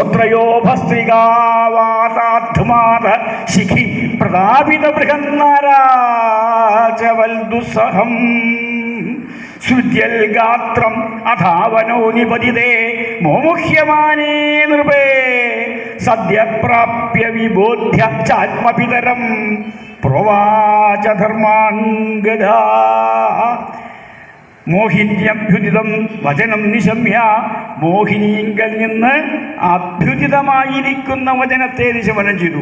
ശ്രോത്രയോ ഭസ്ത്രികാവാതാത്മാത ശിഖി പ്രതാപിത ബൃഹന്നാരാജവൽദുസ്സഹം ശ്രുത്യൽ ഗാത്രം അഥാവനോ നിപതിതേ മോമുഹ്യമാനേ നൃപേ സദ്യപ്രാപ്യ വിബോധ്യ ചാത്മപിതരം പ്രവാച ധർമാംഗദാ മോഹിന്യഭ്യുദിതം വചനം നിശമ്യ മോഹിനിയിങ്കൽ നിന്ന് അഭ്യുദിതമായിരിക്കുന്ന വചനത്തെ നിശമനം ചെയ്തു.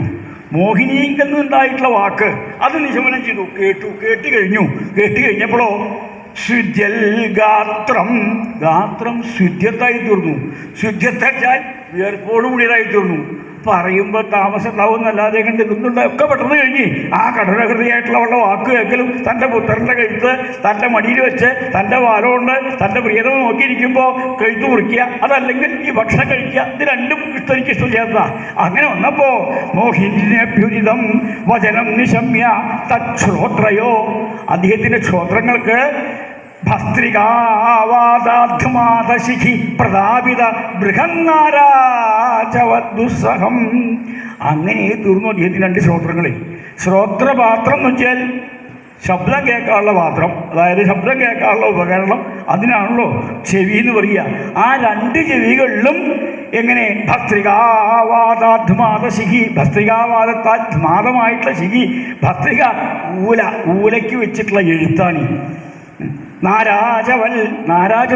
മോഹിനിയിങ്കൽ നിന്നുണ്ടായിട്ടുള്ള വാക്ക് അത് നിശമനം ചെയ്തു. കേട്ട് കഴിഞ്ഞപ്പോഴോ ശുദ്ധ്യൽ ഗാത്രം ശുദ്ധ്യത്തായി തീർന്നു. ശുദ്ധ്യത്താൽ വിയർപ്പോടുകൂടിയതായി തീർന്നു. പറയുമ്പോൾ താമസം ഉണ്ടാവുന്നല്ലാതെ കണ്ട് ഇതൊക്കെ പെട്ടെന്ന് കഴിഞ്ഞ് ആ കഠിനഹൃതിയായിട്ടുള്ള വാക്ക് കേൾക്കലും തൻ്റെ പുത്രൻ്റെ കഴുത്ത് തൻ്റെ മടിയിൽ വെച്ച് തൻ്റെ വാലുകൊണ്ട് തൻ്റെ പ്രിയതം നോക്കിയിരിക്കുമ്പോൾ കഴുത്ത് മുറിക്കുക, അതല്ലെങ്കിൽ ഈ ഭക്ഷണം കഴിക്കുക, ഇത് രണ്ടും എനിക്ക് ഇഷ്ടം ചെയ്യാത്ത. അങ്ങനെ വന്നപ്പോൾ മോഹിന്യഭ്യുരിതം വചനം നിശമ്യ തശ്രോത്രയോ അദ്ദേഹത്തിൻ്റെ ശ്രോത്രങ്ങൾക്ക് ഭസ്ത്രികാവാദാത്മാതശിഖി പ്രതാപിത ബൃഹന്നാരാജവദ്ദുസ്സഹം. അങ്ങനെ തീർന്നു അദ്ദേഹത്തിന് രണ്ട് ശ്രോത്രങ്ങളെ. ശ്രോത്രപാത്രം എന്ന് വെച്ചാൽ ശബ്ദം കേൾക്കാനുള്ള പാത്രം, അതായത് ശബ്ദം കേൾക്കാനുള്ള ഉപകരണം, അതിനാണല്ലോ ചെവി എന്ന് പറയുക. ആ രണ്ട് ചെവികളിലും എങ്ങനെ ഭസ്ത്രികാവാദാത്മാത ശിഖി, ഭസ്ത്രികാവാദത്താൽ ധ്മാതമായിട്ടുള്ള ശിഖി, ഭസ്ത്രിക ഊലയ്ക്ക് വെച്ചിട്ടുള്ള എഴുത്താണി. നാരാജം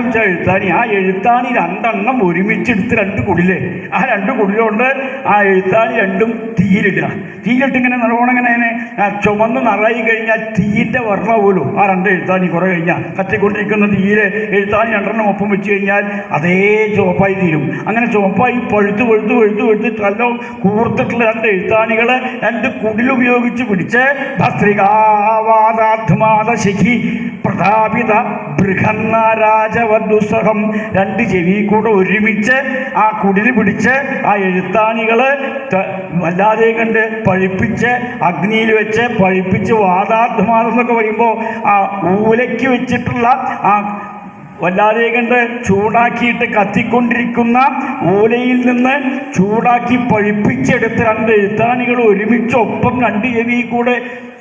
വെച്ച എഴുത്താണി. ആ എഴുത്താണി രണ്ടെണ്ണം ഒരുമിച്ചെടുത്ത് രണ്ട് കുടില്, ആ രണ്ട് കുടിലുകൊണ്ട് ആ എഴുത്താണി രണ്ടും തീയിലിടുക. തീയിലിട്ടിങ്ങനെ നല്ലോണം ഇങ്ങനെ ചുമന്ന് നിറയി കഴിഞ്ഞാൽ തീയിൻ്റെ വർണ്ണ പോലും ആ രണ്ട് എഴുത്താണി കുറേ കഴിഞ്ഞാൽ കത്തിക്കൊണ്ടിരിക്കുന്ന തീയിൽ എഴുത്താണി രണ്ടെണ്ണം ഒപ്പം വെച്ച് കഴിഞ്ഞാൽ അതേ ചുവപ്പായി തീരും. അങ്ങനെ ചുവപ്പായി പഴുത്ത് നല്ല കൂർത്തിട്ടുള്ള രണ്ട് എഴുത്താണികൾ രണ്ട് കുടിലുപയോഗിച്ച് പിടിച്ച് ഭസ്ത്രികാവാദാത്മാത ശിഖി പ്രതാപിത ബൃഹന്നാരാജവദ്ദുസ്സഹം രണ്ട് ചെവി കൂടെ ഒരുമിച്ച് ആ കുടിൽ പിടിച്ച് ആ എഴുത്താണികൾ വല്ലാതെ കണ്ട് പഴുപ്പിച്ച് അഗ്നിയിൽ വെച്ച് പഴുപ്പിച്ച് വാദാത്മാദം എന്നൊക്കെ പറയുമ്പോൾ ആ ഊലയ്ക്ക് വെച്ചിട്ടുള്ള ആ വല്ലാതെ കണ്ട് ചൂടാക്കിയിട്ട് കത്തിക്കൊണ്ടിരിക്കുന്ന ഊലയിൽ നിന്ന് ചൂടാക്കി പഴുപ്പിച്ചെടുത്ത് രണ്ട് എഴുത്താണികൾ ഒരുമിച്ചൊപ്പം രണ്ട് ചെവി കൂടെ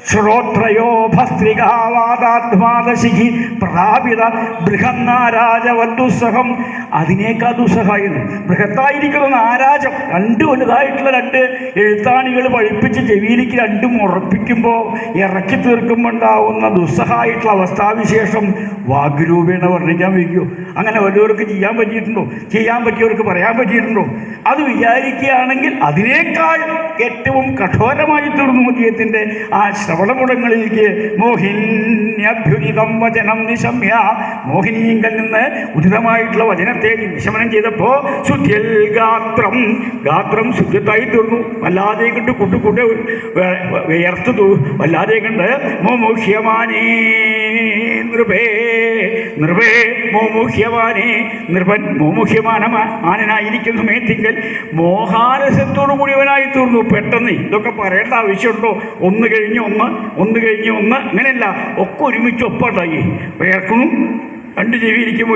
ശ്രോത്രയോ ഭസ്ത്രികാവാദാത്മാതശിഖി പ്രതാപിത ബൃഹന്നാരാജവദ്ദുസ്സഹം. അതിനേക്കാൾ ദുസ്സഹായിരുന്നു ബൃഹത്തായിരിക്കുന്ന നാരാജം. രണ്ട് വലുതായിട്ടുള്ള രണ്ട് എഴുത്താണികൾ പഴുപ്പിച്ച് ചെവിയിലേക്ക് രണ്ടും ഉറപ്പിക്കുമ്പോൾ ഇറക്കി തീർക്കുമ്പോൾ ഉണ്ടാവുന്ന ദുസ്സഹായിട്ടുള്ള അവസ്ഥാവിശേഷം വാഗ്രൂപേണ വർണ്ണിക്കാൻ വയ്ക്കുമോ? അങ്ങനെ വല്ലവർക്ക് ചെയ്യാൻ പറ്റിയിട്ടുണ്ടോ? ചെയ്യാൻ പറ്റിയവർക്ക് പറയാൻ പറ്റിയിട്ടുണ്ടോ? അത് വിചാരിക്കുകയാണെങ്കിൽ അതിനേക്കാൾ ഏറ്റവും കഠോരമായി തീർന്നു അദ്ദേഹത്തിൻ്റെ ആ ശ്രവണമുടങ്ങളിലേക്ക്. മോഹിന്യഭ്യുദിതം വചനം നിശമ്യ മോഹിനിയിങ്കൽ നിന്ന് ഉചിതമായിട്ടുള്ള വചനത്തെ നിശമനം ചെയ്തപ്പോൾ ശുദ്ധ്യൽ ഗാത്രം ശുദ്ധത്തായി തീർന്നു. വല്ലാതെ കണ്ട് കുട്ടുകുട്ട് വിയർത്തു വല്ലാതെ കണ്ട് മോമുഹ്യമാനേ നൃപേ മോമുഹ്യമാനേ നൃപൻ മോമുഹ്യമാനനായിരിക്കുന്ന സമയത്തിങ്കൽ മോഹാരസത്തോടു കൂടിയവനായി തീർന്നു. പെട്ടെന്ന് ഇതൊക്കെ പറയേണ്ട ആവശ്യമുണ്ടോ? ഒന്ന് കഴിഞ്ഞ് ഒന്ന് അങ്ങനെയല്ല, ഒക്കെ ഒരുമിച്ച് ഒപ്പമുണ്ടായി. വിയർക്കുന്നു, രണ്ട് ചെവി ഇരിക്കുമ്പോൾ